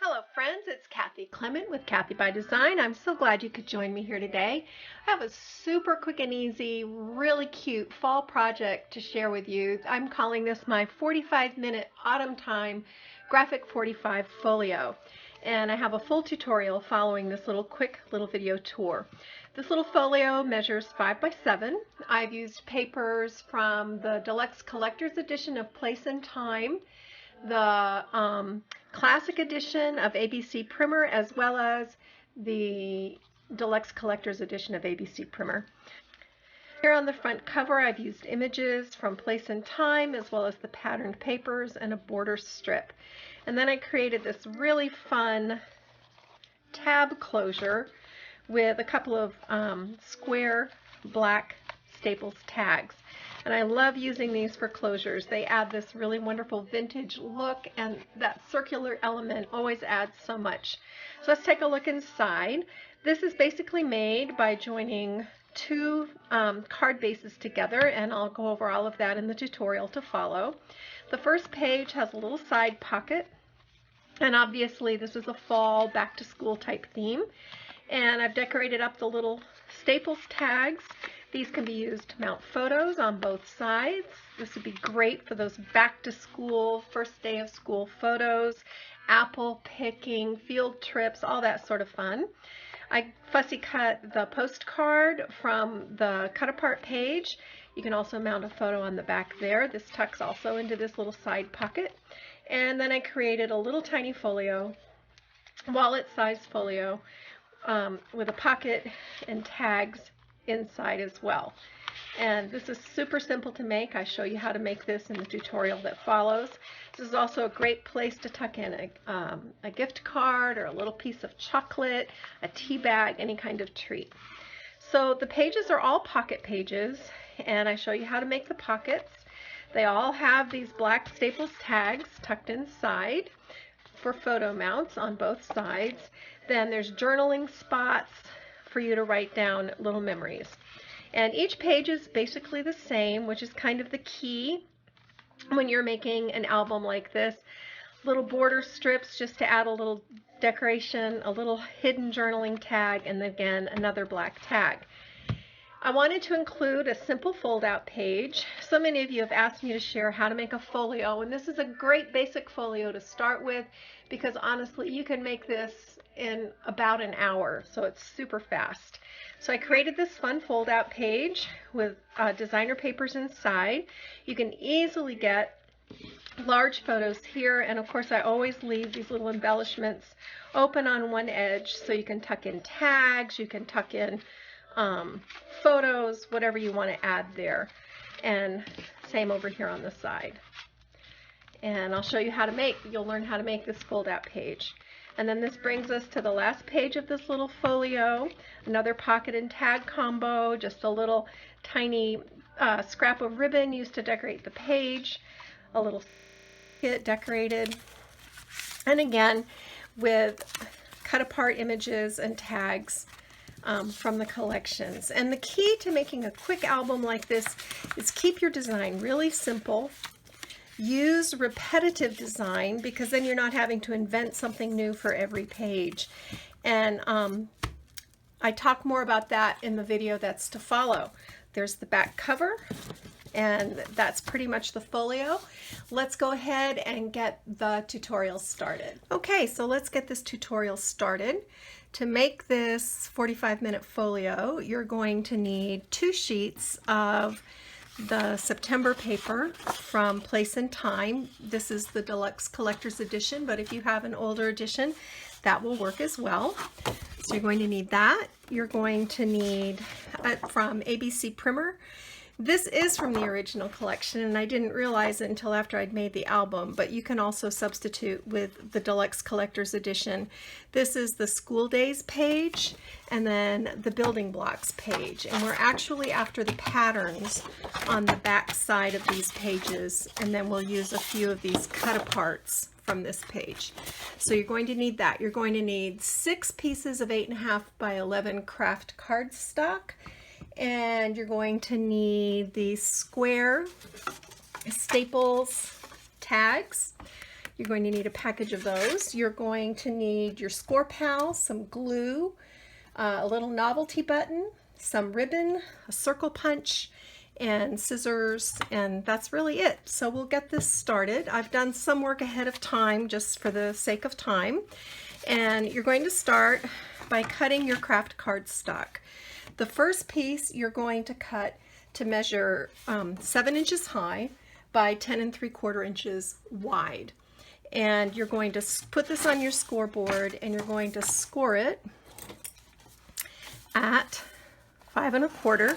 Hello friends, it's Kathy Clement with Kathy by Design. I'm so glad you could join me here today. I have a super quick and easy, really cute fall project to share with you. I'm calling this my 45-minute Autumn Time Graphic 45 Folio. And I have a full tutorial following this quick video tour. This little folio measures 5 by 7. I've used papers from the Deluxe Collector's Edition of Place and Time, the Classic Edition of ABC Primer, as well as the Deluxe Collector's Edition of ABC Primer. Here on the front cover, I've used images from Place and Time, as well as the patterned papers and a border strip. And then I created this really fun tab closure with a couple of square black Staples tags. And I love using these for closures. They add this really wonderful vintage look, and that circular element always adds so much. So let's take a look inside. This is basically made by joining two card bases together, and I'll go over all of that in the tutorial to follow. The first page has a little side pocket, and obviously this is a fall back to school type theme. And I've decorated up the little Staples tags. These can be used to mount photos on both sides. This would be great for those back to school, first day of school photos, apple picking, field trips, all that sort of fun. I fussy cut the postcard from the cut apart page. You can also mount a photo on the back there. This tucks also into this little side pocket. And then I created a little tiny folio, wallet-sized folio, with a pocket and tags inside as well. And this is super simple to make. I show you how to make this in the tutorial that follows. This is also a great place to tuck in a gift card or a little piece of chocolate, a tea bag, any kind of treat. So the pages are all pocket pages, and I show you how to make the pockets. They all have these black Staples tags tucked inside for photo mounts on both sides. Then there's journaling spots for you to write down little memories. And each page is basically the same, which is kind of the key when you're making an album like this. Little border strips just to add a little decoration, a little hidden journaling tag, and again another black tag. I wanted to include a simple fold-out page. So many of you have asked me to share how to make a folio, and this is a great basic folio to start with because honestly you can make this in about an hour, so it's super fast. So I created this fun fold-out page with designer papers inside. You can easily get large photos here, and of course I always leave these little embellishments open on one edge so you can tuck in tags, you can tuck in photos, whatever you want to add there. And same over here on the side. And I'll show you how to make, you'll learn how to make this fold-out page. And then this brings us to the last page of this little folio, another pocket and tag combo, just a little tiny scrap of ribbon used to decorate the page, a little kit decorated, and again with cut apart images and tags from the collections. And the key to making a quick album like this is keep your design really simple. Use repetitive design because then you're not having to invent something new for every page. And I talk more about that in the video that's to follow. There's the back cover, and that's pretty much the folio. Let's go ahead and get the tutorial started. Okay, so let's get this tutorial started. To make this 45-minute folio, you're going to need 2 sheets of the September paper from Place and Time. This is the Deluxe Collector's Edition, but if you have an older edition, that will work as well. So you're going to need that. You're going to need from ABC Primer. This is from the original collection, and I didn't realize it until after I'd made the album, but you can also substitute with the Deluxe Collector's Edition. This is the school days page and then the building blocks page, and we're actually after the patterns on the back side of these pages, and then we'll use a few of these cut aparts from this page. So you're going to need that. You're going to need 6 pieces of 8.5 by 11 kraft cardstock, and you're going to need these square Staples tags. You're going to need a package of those. You're going to need your score pal, some glue, a little novelty button, some ribbon, a circle punch, and scissors, and that's really it. So we'll get this started. I've done some work ahead of time just for the sake of time. And you're going to start by cutting your kraft cardstock. The first piece you're going to cut to measure 7 inches high by 10 3/4 inches wide. And you're going to put this on your scoreboard, and you're going to score it at 5 1/4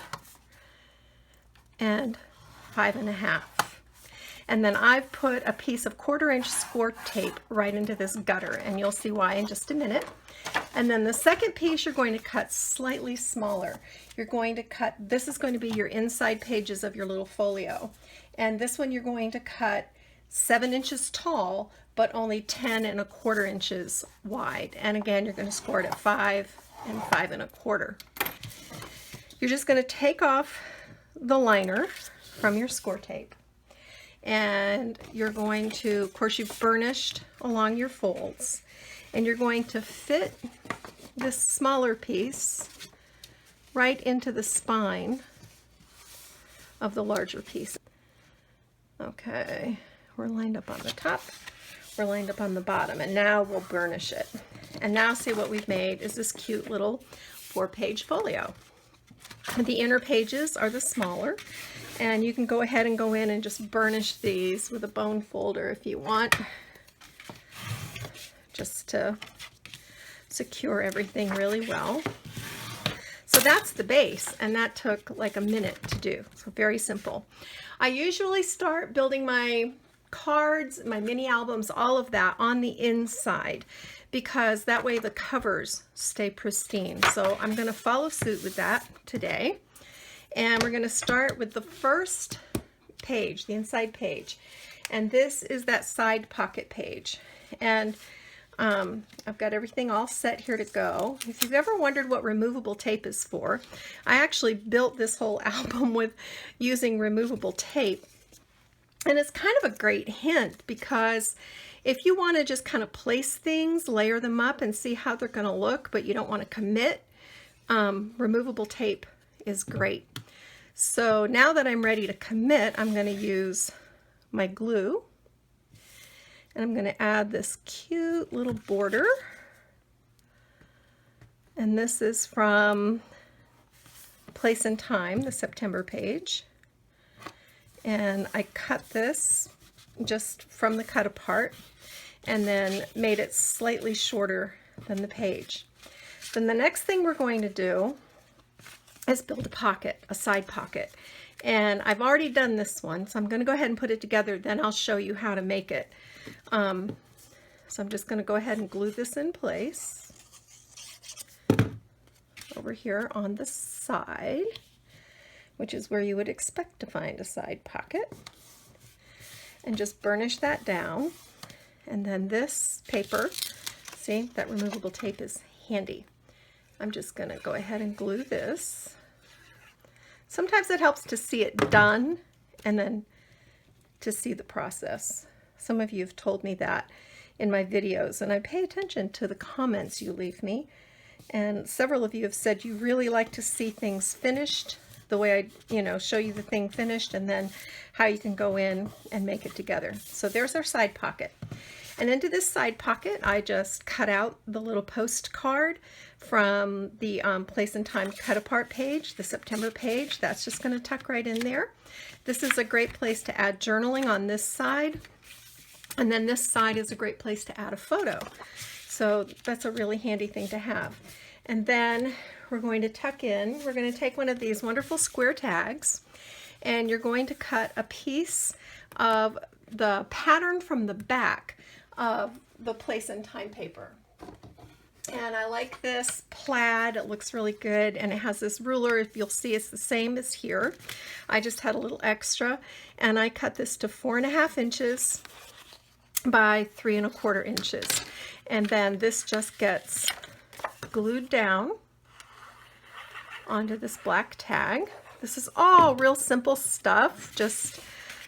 and 5 1/2. And then I've put a piece of 1/4 inch score tape right into this gutter, and you'll see why in just a minute. And then the second piece you're going to cut slightly smaller. You're going to cut, this is going to be your inside pages of your little folio. And this one you're going to cut 7 inches tall, but only 10 1/4 inches wide. And again, you're going to score it at 5 and 5 1/4. You're just going to take off the liner from your score tape. And you're going to, of course, you've burnished along your folds, and you're going to fit this smaller piece right into the spine of the larger piece. Okay, we're lined up on the top, we're lined up on the bottom, and now we'll burnish it. And now see what we've made is this cute little 4-page folio. The inner pages are the smaller, and you can go ahead and go in and just burnish these with a bone folder if you want, just to secure everything really well. So that's the base, and that took like a minute to do, so very simple. I usually start building my cards, my mini albums, all of that on the inside, because that way the covers stay pristine. So I'm going to follow suit with that today. And we're going to start with the first page, the inside page. And this is that side pocket page. And I've got everything all set here to go. If you've ever wondered what removable tape is for, I actually built this whole album with using removable tape. And it's kind of a great hint, because if you want to just kind of place things, layer them up and see how they're going to look, but you don't want to commit, removable tape is great. So now that I'm ready to commit, I'm going to use my glue, and I'm going to add this cute little border. And this is from Place and Time, the September page. And I cut this just from the cut apart, and then made it slightly shorter than the page. Then the next thing we're going to do is build a pocket, a side pocket. And I've already done this one, so I'm going to go ahead and put it together, then I'll show you how to make it. So I'm just going to go ahead and glue this in place over here on the side, which is where you would expect to find a side pocket. And just burnish that down. And then this paper, see, that removable tape is handy. I'm just going to go ahead and glue this. Sometimes it helps to see it done and then to see the process. Some of you have told me that in my videos, and I pay attention to the comments you leave me. And several of you have said you really like to see things finished, the way I, show you the thing finished, and then how you can go in and make it together. So there's our side pocket. And into this side pocket, I just cut out the little postcard from the Place and Time cut apart page, the September page. That's just going to tuck right in there. This is a great place to add journaling on this side. And then this side is a great place to add a photo. So that's a really handy thing to have. And then we're going to tuck in, we're going to take one of these wonderful square tags, and you're going to cut a piece of the pattern from the back of the Place and Time paper. And I like this plaid, it looks really good, and it has this ruler. If you'll see, it's the same as here. I just had a little extra, and I cut this to 4.5 inches by 3 1/4 inches. And then this just gets glued down onto this black tag. This is all real simple stuff, just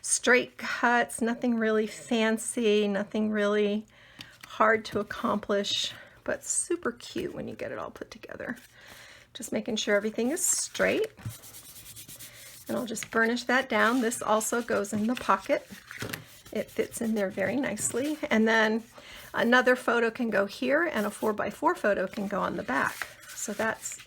straight cuts, nothing really fancy, nothing really hard to accomplish, but super cute when you get it all put together. Just making sure everything is straight. And I'll just burnish that down. This also goes in the pocket. It fits in there very nicely. And then another photo can go here, and a 4x4 photo can go on the back. So that's,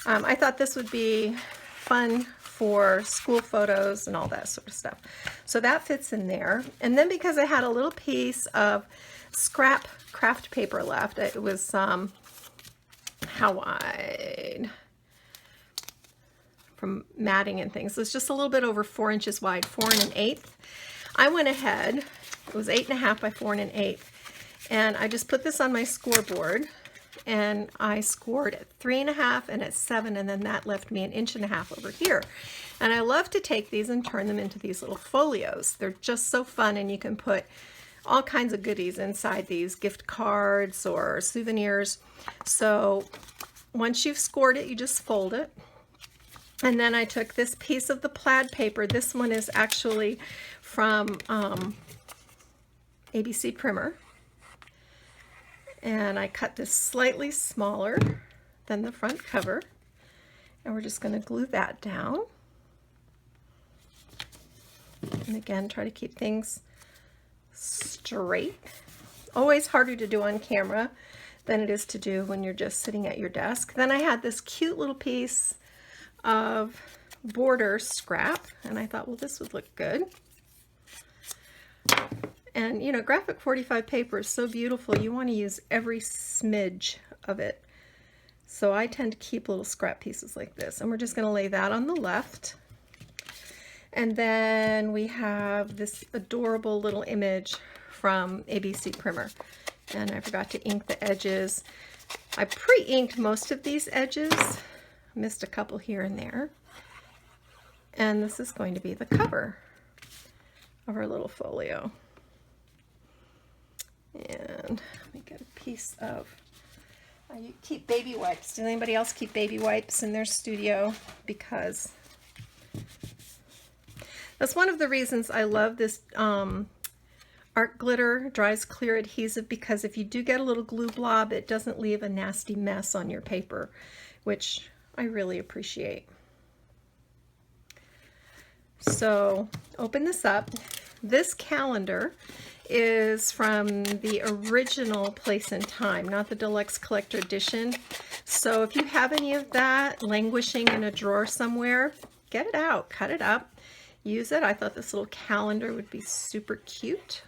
I thought this would be fun for school photos and all that sort of stuff. So that fits in there. And then because I had a little piece of scrap craft paper left, it was how wide? From matting and things. So it's just a little bit over 4 inches wide, 4 1/8. I went ahead, it was 8.5 by 4 1/8, and I just put this on my scoreboard, and I scored at 3.5 and at 7, and then that left me 1.5 inches over here. And I love to take these and turn them into these little folios. They're just so fun, and you can put all kinds of goodies inside these, gift cards or souvenirs. So once you've scored it, you just fold it. And then I took this piece of the plaid paper. This one is actually from ABC Primer. And I cut this slightly smaller than the front cover. And we're just going to glue that down. And again, try to keep things straight. Always harder to do on camera than it is to do when you're just sitting at your desk. Then I had this cute little piece of border scrap, and I thought, well, this would look good. And you know, graphic 45 paper is so beautiful, you want to use every smidge of it. So I tend to keep little scrap pieces like this, and we're just going to lay that on the left. And then we have this adorable little image from ABC Primer, and I forgot to ink the edges. I pre-inked most of these edges, missed a couple here and there. And this is going to be the cover of our little folio. And let me get a piece of, I keep baby wipes. Does anybody else keep baby wipes in their studio? Because that's one of the reasons I love this art glitter dries clear adhesive, because if you do get a little glue blob, it doesn't leave a nasty mess on your paper, which I really appreciate. So open this up. This calendar is from the original Place and Time, not the deluxe collector edition. So if you have any of that languishing in a drawer somewhere, get it out, cut it up, use it. I thought this little calendar would be super cute.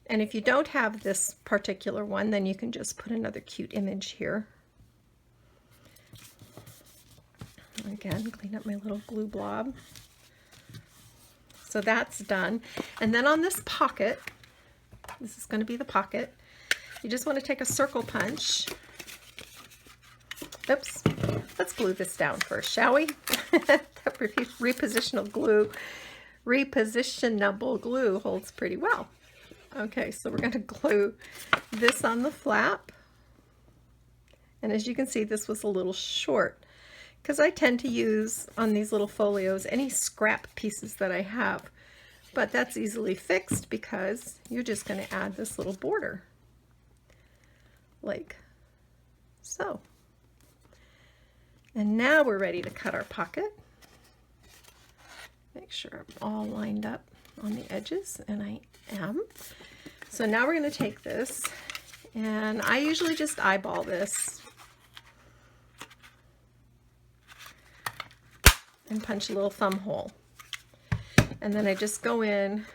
And if you don't have this particular one, then you can just put another cute image here. Again, clean up my little glue blob. So that's done. And then on this pocket, this is going to be the pocket, you just want to take a circle punch. Oops, let's glue this down first, shall we? That repositionable glue holds pretty well. Okay, so we're going to glue this on the flap. And as you can see, this was a little short, because I tend to use on these little folios any scrap pieces that I have, but that's easily fixed because you're just going to add this little border like so. And now we're ready to cut our pocket. Make sure I'm all lined up on the edges, and I am. So now we're going to take this, and I usually just eyeball this and punch a little thumb hole. And then I just go in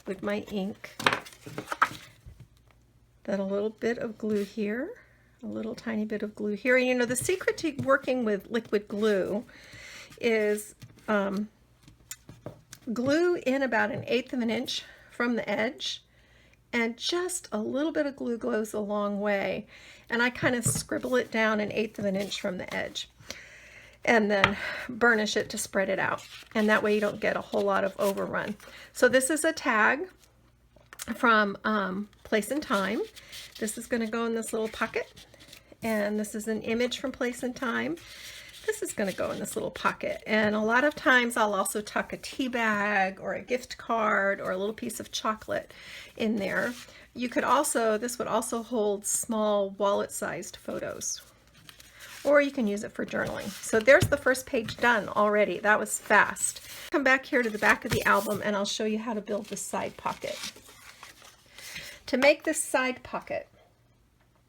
with my ink, then a little bit of glue here, a little tiny bit of glue here. And you know, the secret to working with liquid glue is glue in about 1/8 of an inch from the edge, and just a little bit of glue goes a long way. And I kind of scribble it down 1/8 of an inch from the edge, and then burnish it to spread it out. And that way you don't get a whole lot of overrun. So this is a tag from Place and Time. This is going to go in this little pocket. And this is an image from Place and Time. this is going to go in this little pocket. And a lot of times I'll also tuck a tea bag or a gift card or a little piece of chocolate in there. You could also, this would also hold small wallet-sized photos. Or you can use it for journaling. So there's the first page done already. That was fast. Come back here to the back of the album and I'll show you how to build the side pocket. To make this side pocket,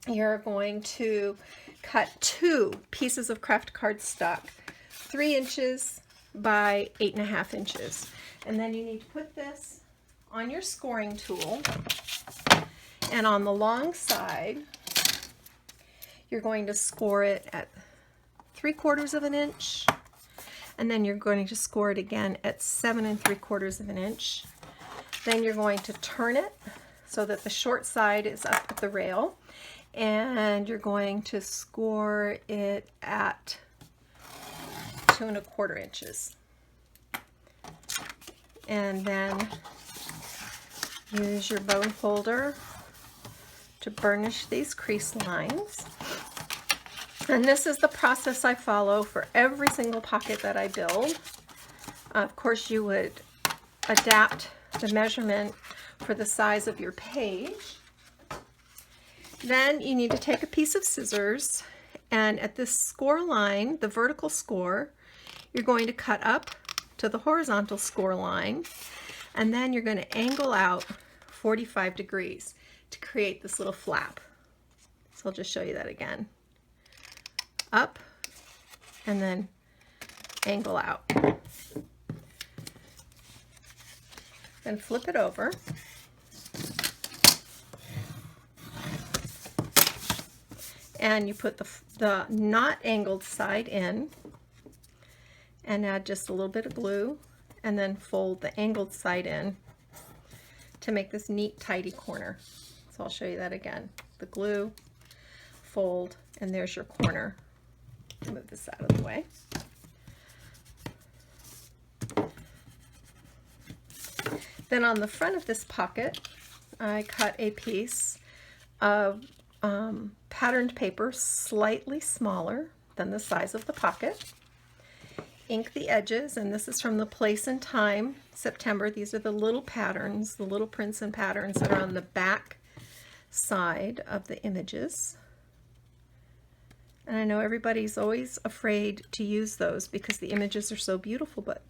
you're going to cut 2 pieces of kraft cardstock, 3 inches by 8.5 inches. And then you need to put this on your scoring tool, and on the long side you're going to score it at 3/4 of an inch, and then you're going to score it again at 7 3/4 of an inch. Then you're going to turn it so that the short side is up at the rail, and you're going to score it at 2 1/4 inches. And then use your bone folder to burnish these crease lines. And this is the process I follow for every single pocket that I build. Of course, you would adapt the measurement for the size of your page. Then you need to take a piece of scissors, and at this score line, the vertical score, you're going to cut up to the horizontal score line, and then you're going to angle out 45 degrees to create this little flap. So I'll just show you that again. Up, and then angle out. Then flip it over. And you put the not angled side in, and add just a little bit of glue, and then fold the angled side in to make this neat, tidy corner. So I'll show you that again. The glue, fold, and there's your corner. Move this out of the way. Then on the front of this pocket, I cut a piece of patterned paper slightly smaller than the size of the pocket. Ink the edges, and this is from the Place and Time September. These are the little patterns, the little prints and patterns that are on the back side of the images. And I know everybody's always afraid to use those because the images are so beautiful, but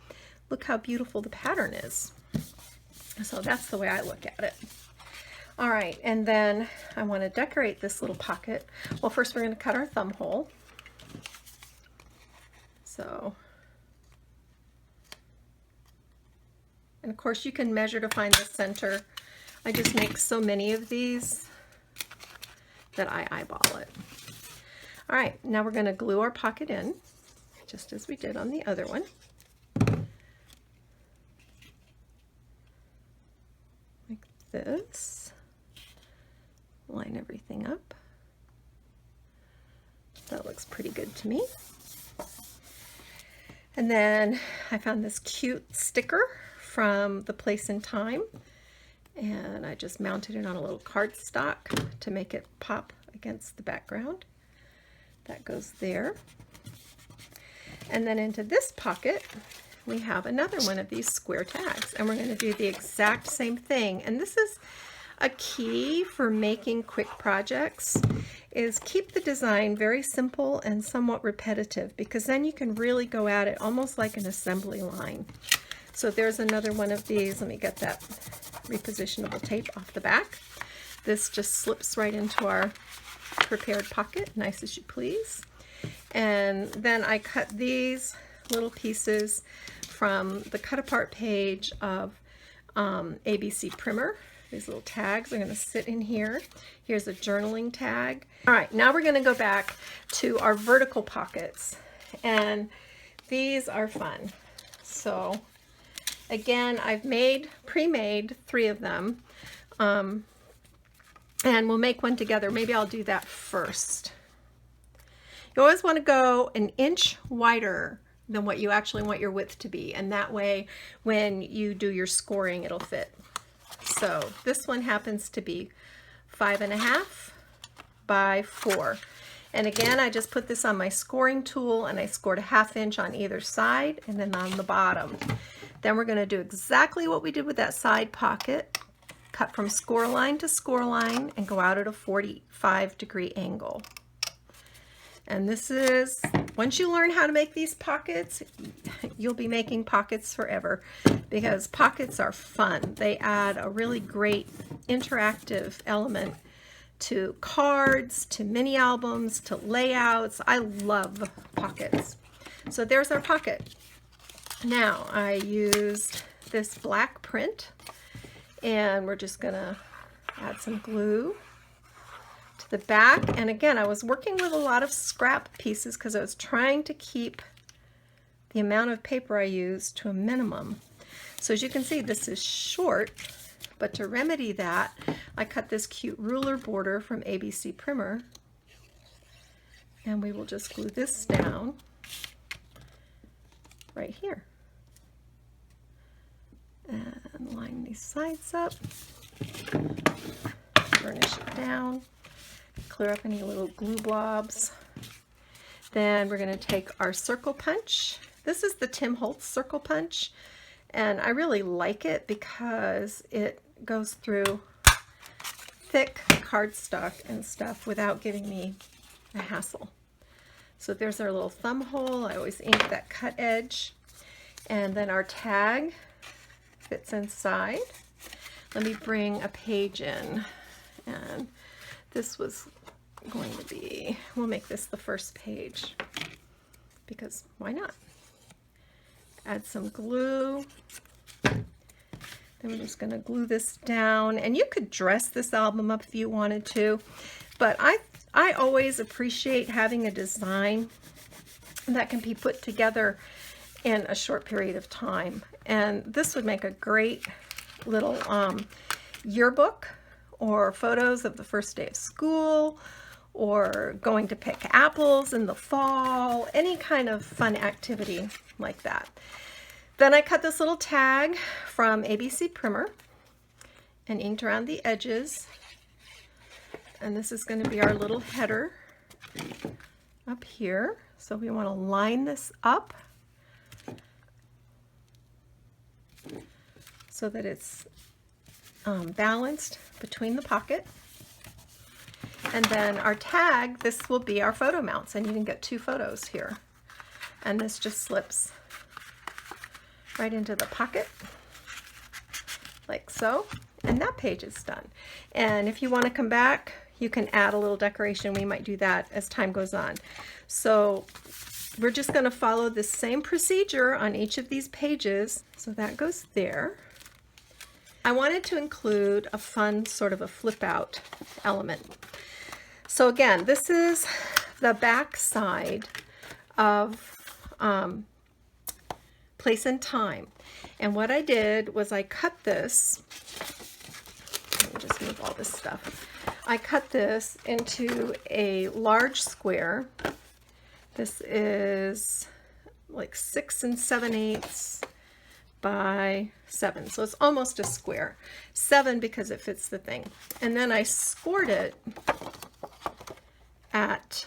look how beautiful the pattern is. So that's the way I look at it. All right, and then I want to decorate this little pocket. Well, first we're going to cut our thumb hole. So, and of course you can measure to find the center. I just make so many of these that I eyeball it. All right, now we're going to glue our pocket in, just as we did on the other one. Like this. Line everything up. That looks pretty good to me. And then I found this cute sticker from the Place and Time, and I just mounted it on a little cardstock to make it pop against the background. That goes there. And then into this pocket we have another one of these square tags, and we're going to do the exact same thing. And this is a key for making quick projects, is keep the design very simple and somewhat repetitive, because then you can really go at it almost like an assembly line. So there's another one of these. Let me get that repositionable tape off the back. This just slips right into our prepared pocket, nice as you please. And then I cut these little pieces from the cut apart page of ABC Primer. These little tags are going to sit in here. Here's a journaling tag. All right, now we're going to go back to our vertical pockets, and these are fun. So again, I've pre-made 3 of them, and we'll make one together. Maybe I'll do that first. You always want to go an inch wider than what you actually want your width to be, and that way when you do your scoring it'll fit. So this one happens to be 5.5 by 4, And again, I just put this on my scoring tool and I scored a 1/2 inch on either side and then on the bottom. Then we're going to do exactly what we did with that side pocket. Cut from score line to score line and go out at a 45-degree angle. And this is, once you learn how to make these pockets, you'll be making pockets forever, because pockets are fun. They add a really great interactive element to cards, to mini albums, to layouts. I love pockets. So there's our pocket. Now I used this black print, and we're just gonna add some glue to the back. And again, I was working with a lot of scrap pieces because I was trying to keep the amount of paper I used to a minimum. So as you can see, this is short, but to remedy that, I cut this cute ruler border from ABC Primer, and we will just glue this down right here. And line these sides up, burnish it down, clear up any little glue blobs. Then we're going to take our circle punch. This is the Tim Holtz circle punch, and I really like it because it goes through thick cardstock and stuff without giving me a hassle. So there's our little thumb hole. I always ink that cut edge. And then our tag fits inside. Let me bring a page in, and this was going to be, we'll make this the first page because why not? Add some glue. Then we're just going to glue this down, and you could dress this album up if you wanted to, but I always appreciate having a design that can be put together in a short period of time. And this would make a great little yearbook, or photos of the first day of school, or going to pick apples in the fall, any kind of fun activity like that. Then I cut this little tag from ABC Primer and inked around the edges. And this is going to be our little header up here. So we want to line this up so that it's balanced between the pocket. And then our tag, this will be our photo mounts, and you can get 2 photos here. And this just slips right into the pocket like so, and that page is done. And if you want to come back, you can add a little decoration. We might do that as time goes on. So we're just going to follow the same procedure on each of these pages. So that goes there. I wanted to include a fun sort of a flip out element. So again, this is the back side of Place and Time. And what I did was I cut this, let me just move all this stuff. I cut this into a large square. This is like 6 7/8 by 7, so it's almost a square. 7 because it fits the thing. And then I scored it at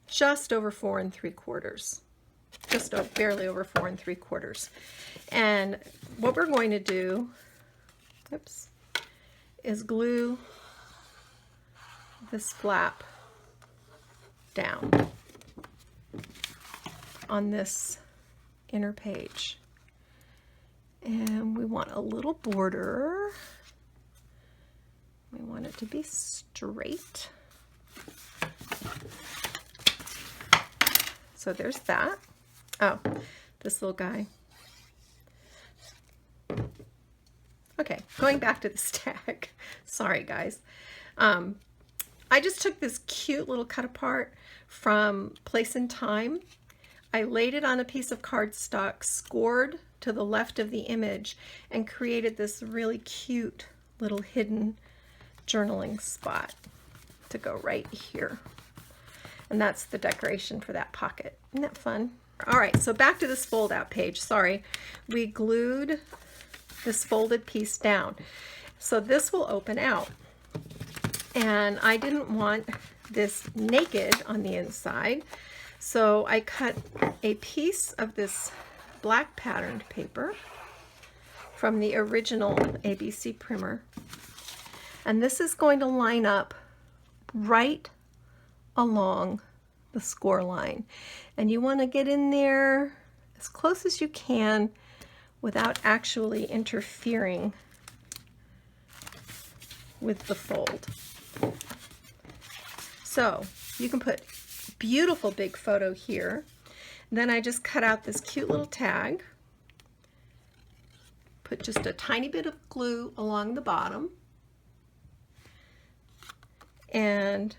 just over 4 3/4, just barely over 4 3/4. And what we're going to do, oops, is glue this flap down on this inner page. And we want a little border. We want it to be straight. So there's that. Oh, this little guy. Okay, going back to this tag. Sorry, guys. I just took this cute little cut apart from Place and Time. I laid it on a piece of cardstock, scored to the left of the image, and created this really cute little hidden journaling spot to go right here. And that's the decoration for that pocket. Isn't that fun? All right, so back to this fold out page. Sorry, we glued this folded piece down. So this will open out. And I didn't want this naked on the inside, so I cut a piece of this black patterned paper from the original ABC primer. And this is going to line up right along the score line. And you want to get in there as close as you can without actually interfering with the fold. So you can put beautiful big photo here. Then I just cut out this cute little tag, put just a tiny bit of glue along the bottom, and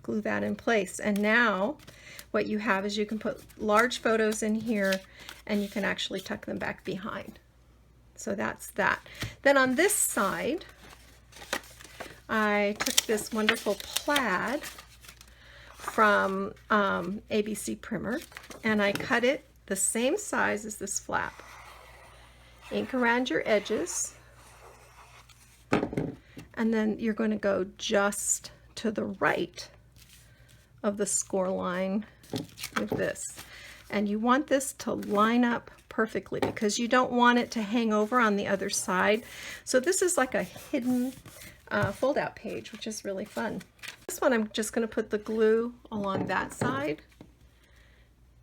glue that in place. And now what you have is you can put large photos in here and you can actually tuck them back behind. So that's that. Then on this side, I took this wonderful plaid from ABC Primer and I cut it the same size as this flap. Ink around your edges, and then you're going to go just to the right of the score line with this. And you want this to line up perfectly because you don't want it to hang over on the other side. So this is like a hidden fold out page, which is really fun. This one I'm just going to put the glue along that side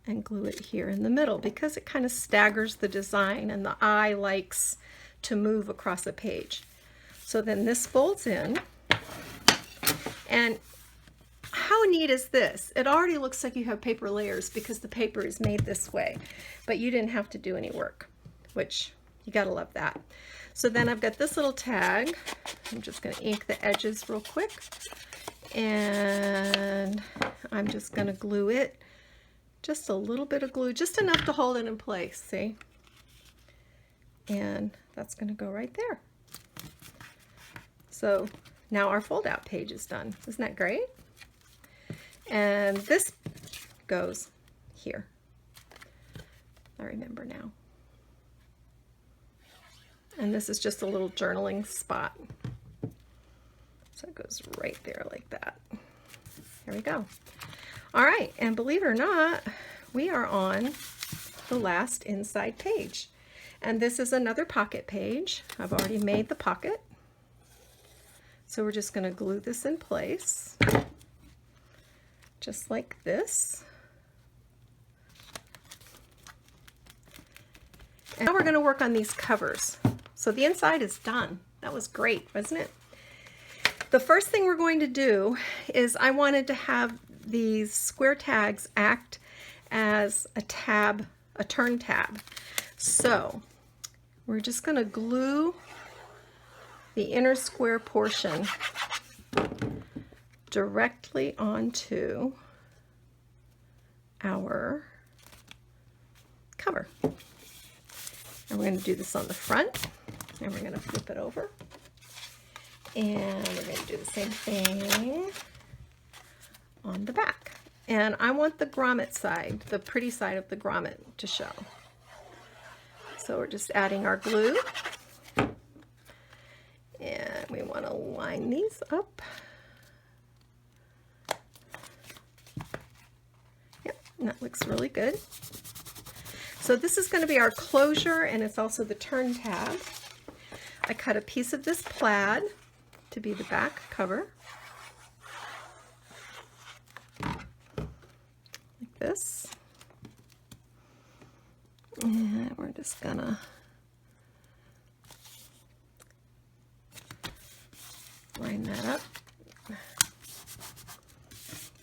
and glue it here in the middle because it kind of staggers the design and the eye likes to move across a page. So then this folds in, and how neat is this? It already looks like you have paper layers because the paper is made this way, but you didn't have to do any work, which you gotta love that. So then I've got this little tag. I'm just gonna ink the edges real quick, and I'm just gonna glue it. Just a little bit of glue, just enough to hold it in place, see? And that's gonna go right there. So now our fold out page is done. Isn't that great? And this goes here. I remember now. And this is just a little journaling spot. So it goes right there like that. There we go. All right, and believe it or not, we are on the last inside page. And this is another pocket page. I've already made the pocket. So we're just going to glue this in place, just like this. And now we're going to work on these covers. So the inside is done. That was great, wasn't it? The first thing we're going to do is I wanted to have these square tags act as a tab, a turn tab. So we're just going to glue the inner square portion directly onto our cover. And we're going to do this on the front, and we're going to flip it over. And we're going to do the same thing on the back. And I want the grommet side, the pretty side of the grommet, to show. So we're just adding our glue. And we want to line these up. Yep, and that looks really good. So this is going to be our closure, and it's also the turn tab. I cut a piece of this plaid to be the back cover. Like this. And we're just gonna line that up,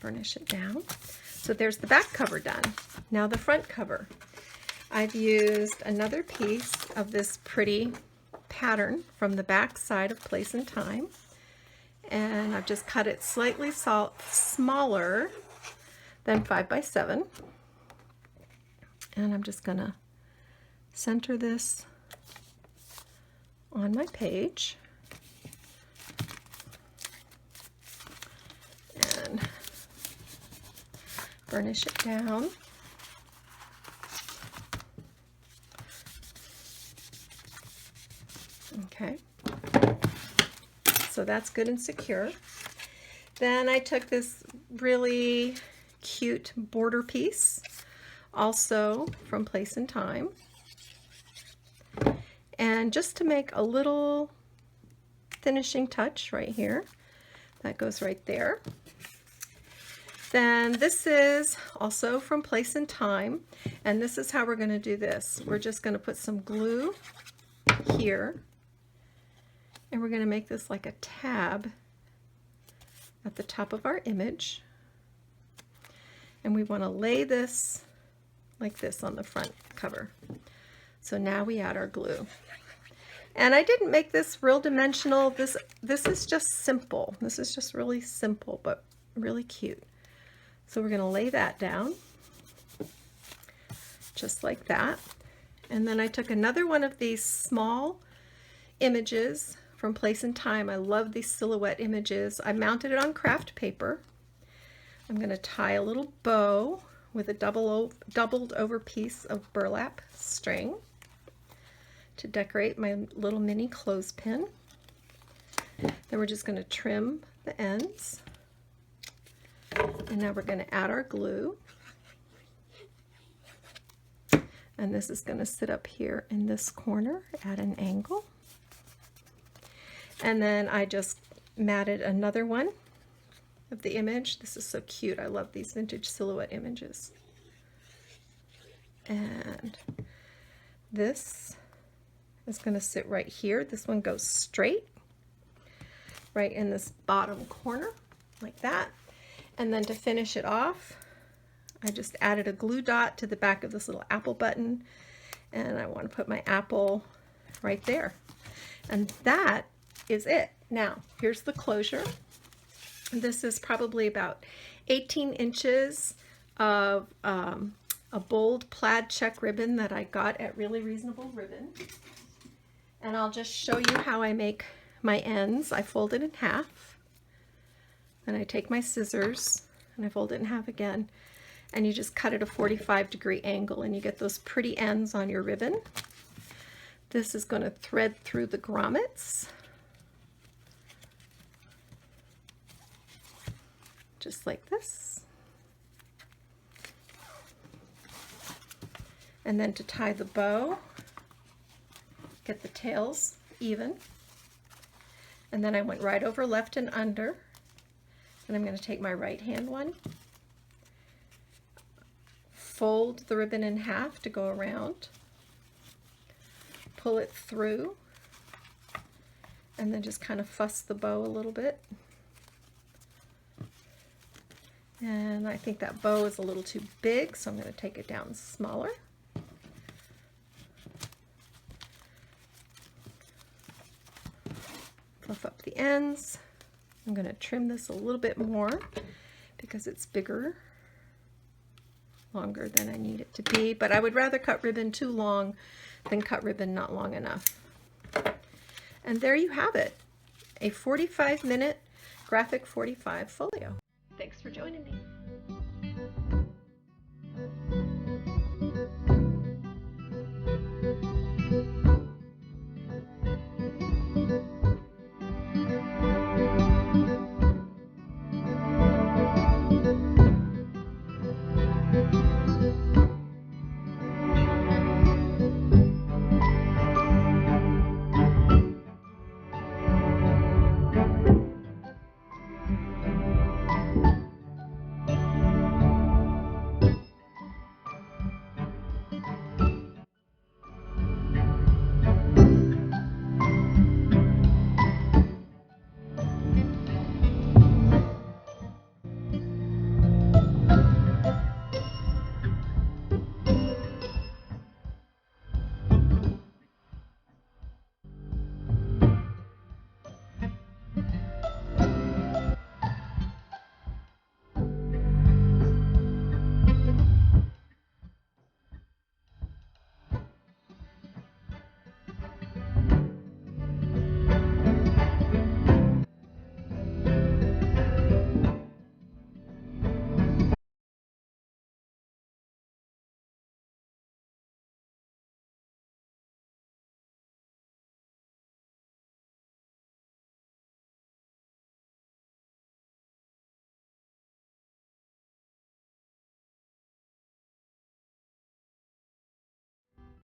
burnish it down. So there's the back cover done. Now the front cover. I've used another piece of this pretty pattern from the back side of Place and Time, and I've just cut it slightly smaller than 5 by 7, and I'm just gonna center this on my page and burnish it down. Okay, so that's good and secure. Then I took this really cute border piece, also from Place and Time, and just to make a little finishing touch right here, that goes right there. Then this is also from Place and Time, and this is how we're going to do this. We're just going to put some glue here, and we're going to make this like a tab at the top of our image, and we want to lay this like this on the front cover. So now we add our glue, and I didn't make this real dimensional. This is just simple. This is just really simple but really cute. So we're going to lay that down just like that. And then I took another one of these small images from Place and Time. I love these silhouette images. I mounted it on craft paper. I'm going to tie a little bow with a doubled over piece of burlap string to decorate my little mini clothespin. Then we're just going to trim the ends. And now we're going to add our glue. And this is going to sit up here in this corner at an angle. And then I just matted another one of the image. This is so cute. I love these vintage silhouette images. And this is going to sit right here. This one goes straight right in this bottom corner like that. And then to finish it off, I just added a glue dot to the back of this little apple button, and I want to put my apple right there. And that is it. Now, here's the closure. This is probably about 18 inches of a bold plaid check ribbon that I got at Really Reasonable Ribbon. And I'll just show you how I make my ends. I fold it in half. And I take my scissors and I fold it in half again, and you just cut at a 45-degree angle, and you get those pretty ends on your ribbon. This is going to thread through the grommets, just like this. And then to tie the bow, get the tails even. And then I went right over left and under. And I'm going to take my right hand one, fold the ribbon in half to go around, pull it through, and then just kind of fuss the bow a little bit. And I think that bow is a little too big, so I'm going to take it down smaller. Fluff up the ends. I'm going to trim this a little bit more because it's bigger, longer than I need it to be, but I would rather cut ribbon too long than cut ribbon not long enough. And there you have it, a 45-minute graphic 45 folio.